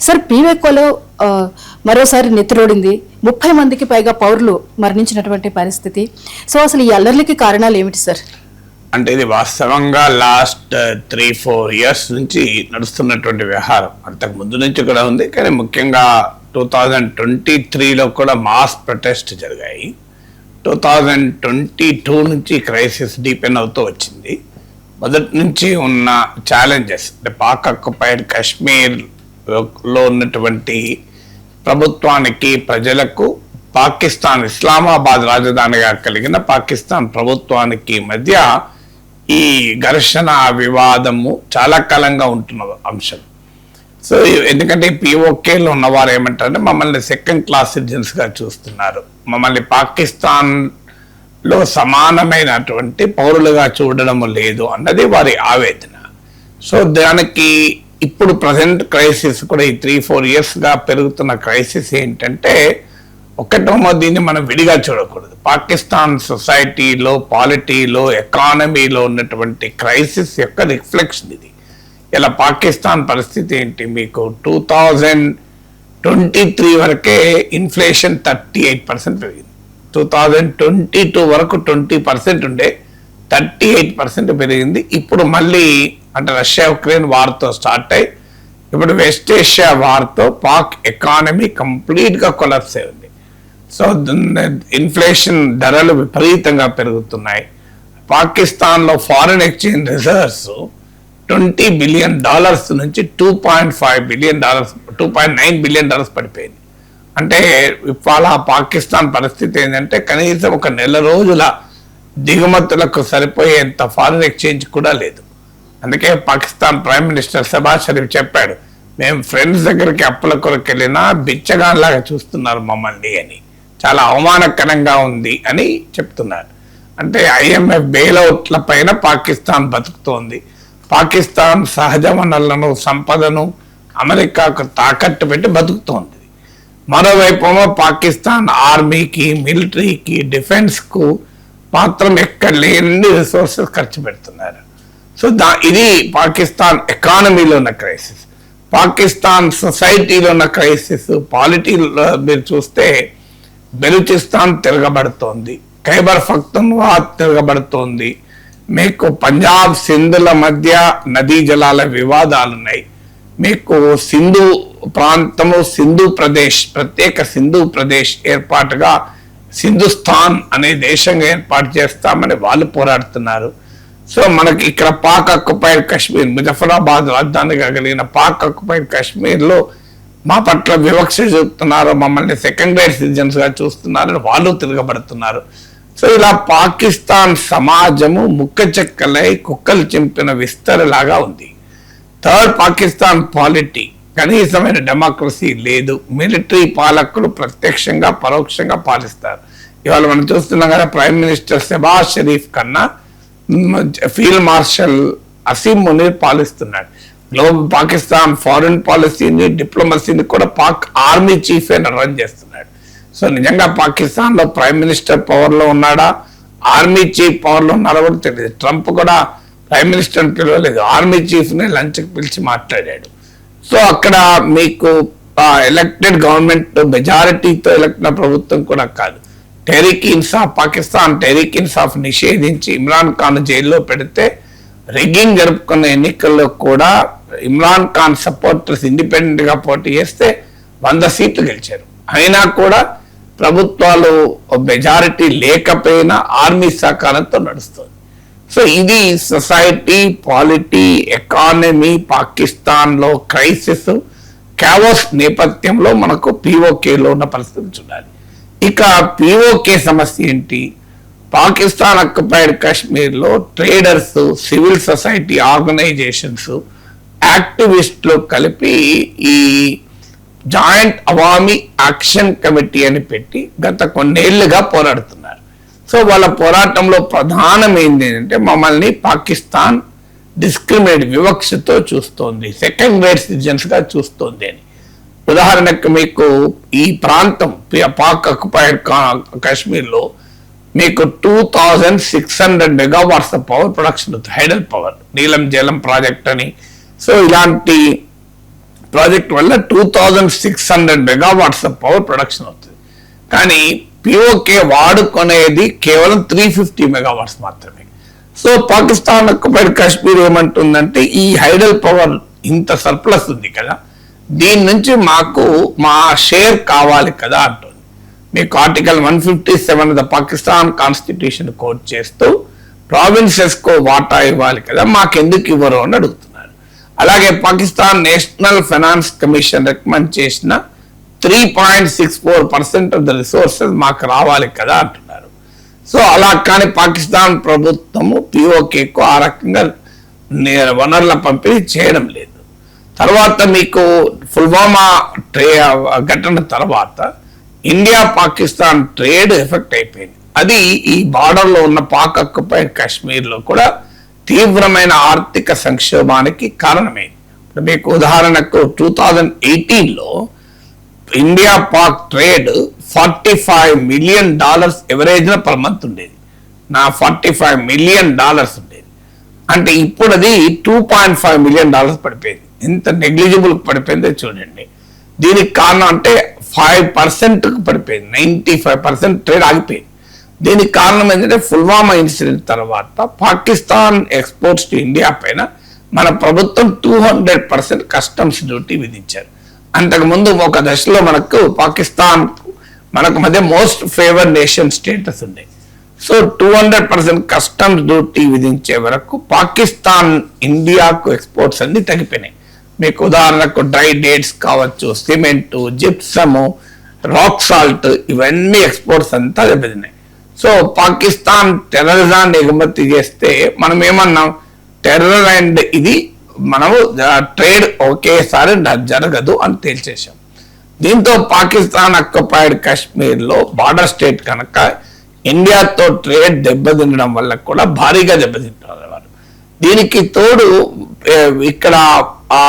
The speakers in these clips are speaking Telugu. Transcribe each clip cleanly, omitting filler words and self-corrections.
సార్ పీవెక్కోలో మరోసారి నెత్తిరోడింది, 30 మందికి పైగా పౌరులు మరణించినటువంటి పరిస్థితి. సో అసలు ఈ అల్లర్లకి కారణాలు ఏమిటి సార్? అంటే ఇది వాస్తవంగా లాస్ట్ 3-4 ఇయర్స్ నుంచి నడుస్తున్నటువంటి వ్యవహారం. అంతకు ముందు నుంచి కూడా ఉంది, కానీ ముఖ్యంగా 2023లో కూడా మాస్ ప్రొటెస్ట్ జరిగాయి. 2022 నుంచి క్రైసిస్ డీపెన్ అవుతూ వచ్చింది. మొదటి నుంచి ఉన్న ఛాలెంజెస్ అంటే పాక్ ఆక్యుపైడ్ కాశ్మీర్లో ఉన్నటువంటి ప్రభుత్వానికి, ప్రజలకు, పాకిస్తాన్ ఇస్లామాబాద్ రాజధానిగా కలిగిన పాకిస్తాన్ ప్రభుత్వానికి మధ్య ఈ ఘర్షణ, వివాదము చాలా కాలంగా ఉంటున్న అంశం. సో ఎందుకంటే పిఓకేలో ఉన్నవారు ఏమంటారంటే మమ్మల్ని సెకండ్ క్లాస్ సిటిజన్స్గా చూస్తున్నారు, మమ్మల్ని పాకిస్తాన్లో సమానమైనటువంటి పౌరులుగా చూడడం లేదు అన్నది వారి ఆవేదన. సో దానికి ఇప్పుడు ప్రజెంట్ క్రైసిస్ కూడా ఈ 3-4 ఇయర్స్గా పెరుగుతున్న క్రైసిస్ ఏంటంటే, ఒకటేమో దీన్ని మనం విడిగా చూడకూడదు. పాకిస్తాన్ సొసైటీలో, పాలిటీలో, ఎకానమీలో ఉన్నటువంటి క్రైసిస్ యొక్క రిఫ్లెక్షన్ ఇది. ఇలా పాకిస్తాన్ పరిస్థితి ఏంటి, మీకు 2023 వరకే ఇన్ఫ్లేషన్ 38% పెరిగింది. 2022 వరకు 20% ఉండే 38% పెరిగింది. ఇప్పుడు మళ్ళీ అంటే రష్యా ఉక్రెయిన్ వార్తో స్టార్ట్ అయ్యి ఇప్పుడు వెస్ట్ ఏషియా వార్తో పాక్ ఎకానమీ కంప్లీట్గా కొలాప్స్ అయింది. సో ఇన్ఫ్లేషన్ ధరలు విపరీతంగా పెరుగుతున్నాయి. పాకిస్తాన్లో ఫారిన్ ఎక్స్చేంజ్ రిజర్వ్స్ $20 బిలియన్ నుంచి $2.9 బిలియన్ పడిపోయింది. అంటే ఇవాళ పాకిస్తాన్ పరిస్థితి ఏంటంటే కనీసం ఒక నెల రోజుల దిగుమతులకు సరిపోయేంత ఫారిన్ ఎక్స్చేంజ్ కూడా లేదు. అందుకే పాకిస్తాన్ ప్రైమ్ మినిస్టర్ షహబాజ్ షరీఫ్ చెప్పాడు, మేము ఫ్రెండ్స్ దగ్గరికి అప్పుల కొరకు వెళ్ళినా బిచ్చగాన్లాగా చూస్తున్నారు మమ్మల్ని అని, చాలా అవమానకరంగా ఉంది అని చెప్తున్నారు. అంటే IMF బెయిలౌట్ల పైన పాకిస్తాన్ బతుకుతోంది. పాకిస్తాన్ సహజ వనరులను, సంపదను అమెరికాకు తాకట్టు పెట్టి బతుకుతోంది. మరోవైపు పాకిస్తాన్ ఆర్మీకి, మిలిటరీకి, డిఫెన్స్కు మాత్రం ఎక్కడ లేని రిసోర్సెస్ ఖర్చు పెడుతున్నారు. సో ఇది పాకిస్తాన్ ఎకానమీలో ఉన్న క్రైసిస్. పాకిస్తాన్ సొసైటీలో ఉన్న క్రైసిస్, పాలిటీలో మీరు చూస్తే బెలూచిస్తాన్ తిరగబడుతోంది, ఖైబర్ పఖ్తూన్ఖ్వా తిరగబడుతోంది, మీకు పంజాబ్ సింధుల మధ్య నదీ జలాల వివాదాలు ఉన్నాయి, మీకు సింధు ప్రాంతము, సింధు ప్రదేశ్, ప్రత్యేక సింధు ప్రదేశ్ ఏర్పాటుగా సింధుస్థాన్ అనే దేశంగా ఏర్పాటు చేస్తామని వాళ్ళు పోరాడుతున్నారు. సో మనకి ఇక్కడ పాక్ ఆక్యుపైడ్ కాశ్మీర్, ముజఫరాబాద్ రాజధానిగా కలిగిన పాక్ ఆక్యుపైడ్ కాశ్మీర్లో మా పట్ల వివక్ష చూపుతున్నారు, మమ్మల్ని సెకండ్ గ్రేడ్ సిటిజన్స్ గా చూస్తున్నారు, వాళ్ళు తిరగబడుతున్నారు. సో ఇలా పాకిస్తాన్ సమాజము ముక్క చెక్కలై కుక్కలు చింపిన విస్తరలాగా ఉంది. థర్డ్, పాకిస్తాన్ పాలిటీ కనీసమైన డెమోక్రసీ లేదు. మిలిటరీ పాలకులు ప్రత్యక్షంగా, పరోక్షంగా పాలిస్తారు. ఇవాళ మనం చూస్తున్నాం కదా, ప్రైమ్ మినిస్టర్ షహబాజ్ షరీఫ్ కన్నా ఫీల్డ్ మార్షల్ అసీం మునీర్ పాలిస్తున్నాడు. గ్లోబల్ పాకిస్తాన్ ఫారిన్ పాలసీని, డిప్లొమసీని కూడా పాక్ ఆర్మీ చీఫ్ రన్ చేస్తున్నాడు. సో నిజంగా పాకిస్తాన్ లో ప్రైమ్ మినిస్టర్ పవర్ లో ఉన్నాడా, ఆర్మీ చీఫ్ పవర్ లో ఉన్నాడా కూడా తెలియదు. ట్రంప్ కూడా ప్రైమ్ మినిస్టర్ పిలవలేదు, ఆర్మీ చీఫ్ ని లంచ్ కి పిలిచి మాట్లాడాడు. సో అక్కడ మీకు ఎలక్టెడ్ గవర్నమెంట్ మెజారిటీతో ఎలక్ట్ అయిన ప్రభుత్వం కూడా కాదు. టెహ్రీక్ ఇన్సాఫ్, పాకిస్తాన్ టెహ్రీక్ ఇన్సాఫ్ నిషేధించి ఇమ్రాన్ ఖాన్ జైల్లో పెడితే రిగ్గింగ్ జరుపుకున్న ఎన్నికల్లో కూడా ఇమ్రాన్ ఖాన్ సపోర్టర్స్ ఇండిపెండెంట్ గా పోటీ చేస్తే 100 సీట్లు గెలిచారు. అయినా కూడా ప్రభుత్వాలు మెజారిటీ లేకపోయినా ఆర్మీ సహకారంతో నడుస్తుంది. సో ఇది సొసైటీ, పాలిటీ, ఎకానమీ పాకిస్తాన్ లో క్రైసిస్, క్యావోస్ నేపథ్యంలో మనకు పిఓకేలో ఉన్న పరిస్థితి చూడాలి. ఇక పిఓకే సమస్య ఏంటి? పాకిస్తాన్ ఆక్యుపైడ్ కాశ్మీర్లో ట్రేడర్స్, సివిల్ సొసైటీ ఆర్గనైజేషన్స్, యాక్టివిస్టులు కలిపి ఈ జాయింట్ అవామీ యాక్షన్ కమిటీ అని పెట్టి గత కొన్నేళ్లుగా పోరాడుతున్నారు. సో వాళ్ళ పోరాటంలో ప్రధానమైంది ఏంటంటే మమ్మల్ని పాకిస్తాన్ డిస్క్రిమినేట్, వివక్షతో చూస్తోంది, సెకండ్ గ్రేడ్ సిటిజన్స్ గా చూస్తోంది అని. ఉదాహరణకు మీకు ఈ ప్రాంతం పాక్ ఆక్యుపైడ్ కాశ్మీర్లో మీకు 2600 megawatts power production, hydel power, నీలం జలం ప్రాజెక్ట్ అని. సో ఇలాంటి ప్రాజెక్ట్ వల్ల 2600 మెగావాట్స్ ఆఫ్ పవర్ ప్రొడక్షన్ అవుతుంది. కానీ పిఓకే వాడుకునేది కేవలం 350 మెగావాట్స్ మాత్రమే. సో పాకిస్తాన్ ఆక్యుపైడ్ కాశ్మీర్ ఏమంటుందంటే ఈ హైడల్ పవర్ ఇంత సర్ప్లస్ ఉంది కదా, దీని నుంచి మాకు మా షేర్ కావాలి కదా అంటుంది. మీకు article 157 the Pakistan constitution quote చేస్తూ ప్రావిన్సెస్ కో వాటా ఇవ్వాలి కదా, మాకెందుకు ఇవ్వరు అని అడుగుతున్నారు. అలాగే Pakistan national finance commission recommend చేసిన 3.64% ఆఫ్ ద రిసోర్సెస్ మాకు రావాలి కదా అంటున్నారు. సో అలా కానీ పాకిస్తాన్ ప్రభుత్వము పిఓకేకు ఆ రకంగా వనరుల పంపిణీ చేయడం లేదు. తర్వాత మీకు పుల్వామా ఘటన తర్వాత ఇండియా పాకిస్తాన్ ట్రేడ్ ఎఫెక్ట్ అయిపోయింది. అది ఈ బార్డర్లో ఉన్న పాక్ ఆక్యుపైడ్ కాశ్మీర్లో కూడా తీవ్రమైన ఆర్థిక సంక్షోభానికి కారణమైంది. ఇప్పుడు మీకు ఉదాహరణకు 2018లో ఇండియా పాక్ ట్రేడ్ $45 మిలియన్ ఎవరేజ్న పర్ మంత్ ఉండేది. $45 మిలియన్ ఉండేది. అంటే ఇప్పుడు అది $2.5 మిలియన్ పడిపోయింది. ఎంత నెగ్లిజిబుల్ పడిపోయిందో చూడండి. దీనికి కారణం అంటే 5% పడిపోయింది. 95% ట్రేడ్ ఆగిపోయింది. దీనికి కారణం ఏంటంటే పుల్వామా ఇన్సిడెంట్ తర్వాత పాకిస్తాన్ ఎక్స్పోర్ట్స్ టు ఇండియా పైన మన ప్రభుత్వం 200% కస్టమ్స్ డ్యూటీ విధించారు. అంతకుముందు ఒక దశలో పాకిస్తాన్ మనకు మధ్య మోస్ట్ ఫేవర్ నేషన్ స్టేటస్ ఉండే. సో 200% కస్టమ్స్ డ్యూటీ విధించే వరకు పాకిస్తాన్ ఇండియాకు ఎక్స్పోర్ట్స్ అన్ని తగ్గిపోయినాయి. మీకు ఉదాహరణకు డ్రై డేట్స్ కావచ్చు, సిమెంట్, జిప్సము, రాక్ సాల్ట్, ఇవన్నీ ఎక్స్పోర్ట్స్ అంతా దెబ్బతిన్నాయి. సో పాకిస్తాన్ టెర్రరిజాన్ని ఎగుమతి చేస్తే మనం ఏమన్నాం, టెర్రర్ అండ్ ఇది మనము ట్రేడ్ ఒకేసారి జరగదు అని తేల్చేశాం. దీంతో పాకిస్తాన్ ఆక్యుపైడ్ కాశ్మీర్లో బార్డర్ స్టేట్ కనుక ఇండియాతో ట్రేడ్ దెబ్బతినడం వల్ల కూడా భారీగా దెబ్బతింటారు వారు. దీనికి తోడు ఇక్కడ ఆ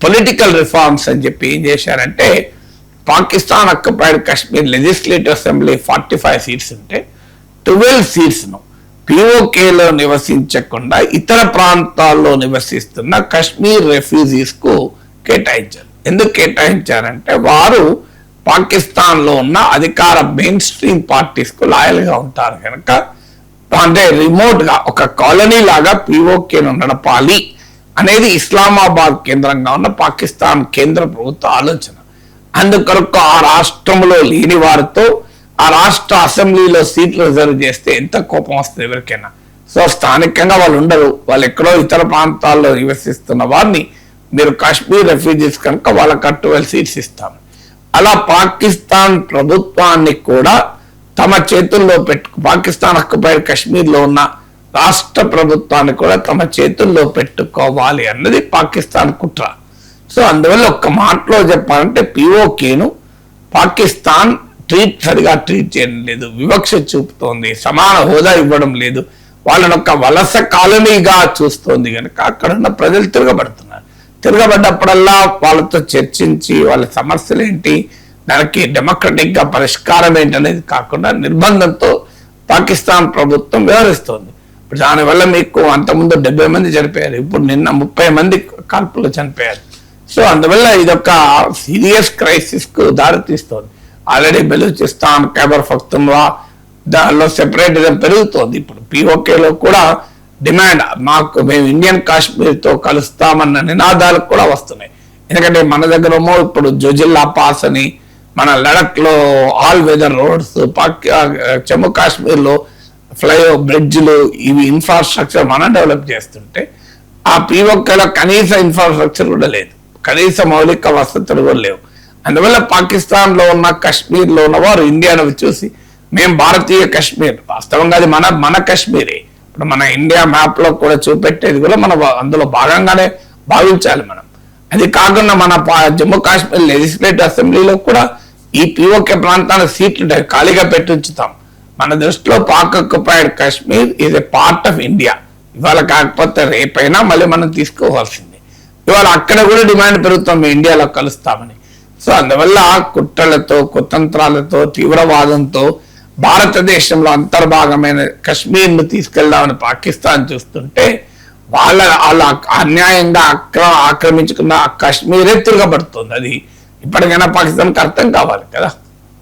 పొలిటికల్ రిఫార్మ్స్ అని చెప్పి ఏం చేశారంటే, Pakistan occupied Kashmir legislative assembly 45 seats ఉంటే 12 సీట్స్ను పిఓకేలో నివసించకుండా ఇతర ప్రాంతాల్లో నివసిస్తున్న కాశ్మీర్ రెఫ్యూజీస్ కు కేటాయించారు. ఎందుకు కేటాయించారంటే వారు పాకిస్తాన్ లో ఉన్న అధికార మెయిన్ స్ట్రీమ్ పార్టీస్ కు లాయల్ గా ఉంటారు కనుక, అంటే రిమోట్ గా ఒక కాలనీ లాగా పిఓకేను నడపాలి అనేది ఇస్లామాబాద్ కేంద్రంగా ఉన్న పాకిస్తాన్ కేంద్ర ప్రభుత్వ ఆలోచన. అందుకొరకు ఆ రాష్ట్రంలో లేని వారితో ఆ రాష్ట్ర అసెంబ్లీలో సీట్లు రిజర్వ్ చేస్తే ఎంత కోపం వస్తుంది ఎవరికైనా. సో స్థానికంగా వాళ్ళు ఉండరు, వాళ్ళు ఎక్కడో ఇతర ప్రాంతాల్లో నివసిస్తున్న వారిని మీరు కాశ్మీర్ రెఫ్యూజీస్ కనుక వాళ్ళకి 12 సీట్స్ ఇస్తాము. అలా పాకిస్తాన్ ప్రభుత్వాన్ని కూడా తమ చేతుల్లో పాకిస్తాన్ ఆక్యుపైడ్ కాశ్మీర్లో ఉన్న రాష్ట్ర ప్రభుత్వాన్ని కూడా తమ చేతుల్లో పెట్టుకోవాలి అన్నది పాకిస్తాన్ కుట్ర. సో అందువల్ల ఒక్క మాటలో చెప్పాలంటే పిఓకేను పాకిస్తాన్ సరిగా ట్రీట్ చేయడం లేదు, వివక్ష చూపుతోంది, సమాన హోదా ఇవ్వడం లేదు, వాళ్ళని ఒక వలస కాలనీగా చూస్తోంది కనుక అక్కడ ఉన్న ప్రజలు తిరగబడుతున్నారు. తిరగబడ్డప్పుడల్లా వాళ్ళతో చర్చించి వాళ్ళ సమస్యలు ఏంటి, దానికి డెమోక్రటిక్ గా పరిష్కారం ఏంటి అనేది కాకుండా నిర్బంధంతో పాకిస్తాన్ ప్రభుత్వం వ్యవహరిస్తోంది. ఇప్పుడు దానివల్ల మీకు అంతకుముందు 70 మంది చనిపోయారు, ఇప్పుడు నిన్న 30 మంది కాల్పులు చనిపోయారు. సో అందువల్ల ఇదొక సీరియస్ క్రైసిస్ కు దారితీస్తోంది. ఆల్రెడీ బెలూచిస్తాన్, ఖైబర్ పఖ్తూన్ఖ్వా దానిలో సెపరేటిజం పెరుగుతోంది. ఇప్పుడు పిఓకేలో కూడా డిమాండ్, మేము ఇండియన్ కాశ్మీర్ తో కలుస్తామన్న నినాదాలు కూడా వస్తున్నాయి. ఎందుకంటే మన దగ్గరేమో ఇప్పుడు జోజిల్లా పాస్ అని, మన లడక్ లో all weather roads, Jammu Kashmir లో ఫ్లైఓవర్ బ్రిడ్జ్లు, ఇవి ఇన్ఫ్రాస్ట్రక్చర్ మనం డెవలప్ చేస్తుంటే ఆ పిఓకేలో కనీస ఇన్ఫ్రాస్ట్రక్చర్ కూడా లేదు, కనీస మౌలిక వసతులు కూడా లేవు. అందువల్ల పాకిస్తాన్ లో ఉన్న కాశ్మీర్ లో ఉన్న వారు ఇండియాను చూసి మేము భారతీయ కాశ్మీర్, వాస్తవంగా అది మన కాశ్మీరే, ఇప్పుడు మన ఇండియా మ్యాప్ లో కూడా చూపెట్టేది కూడా మన అందులో భాగంగానే భావించాలి మనం. అది కాకుండా మన జమ్మూ కాశ్మీర్ లెజిస్లేటివ్ అసెంబ్లీలో కూడా ఈ పిఓకే ప్రాంతానికి సీట్లు ఖాళీగా పెట్టి ఉంచుతాం. మన దృష్టిలో Pak occupied Kashmir is a part of India. ఇవాళ కాకపోతే రేపైనా మళ్ళీ మనం తీసుకోవాల్సింది. ఇవాళ అక్కడ కూడా డిమాండ్ పెరుగుతాం, మేము ఇండియాలో కలుస్తామని. సో అందువల్ల కుట్రలతో, కుతంత్రాలతో, తీవ్రవాదంతో భారతదేశంలో అంతర్భాగమైన కశ్మీర్ను తీసుకెళ్దామని పాకిస్తాన్ చూస్తుంటే వాళ్ళ అన్యాయంగా ఆక్రమించుకున్న కశ్మీరే తిరగబడుతుంది. అది ఇప్పటికైనా పాకిస్తాన్కి అర్థం కావాలి కదా.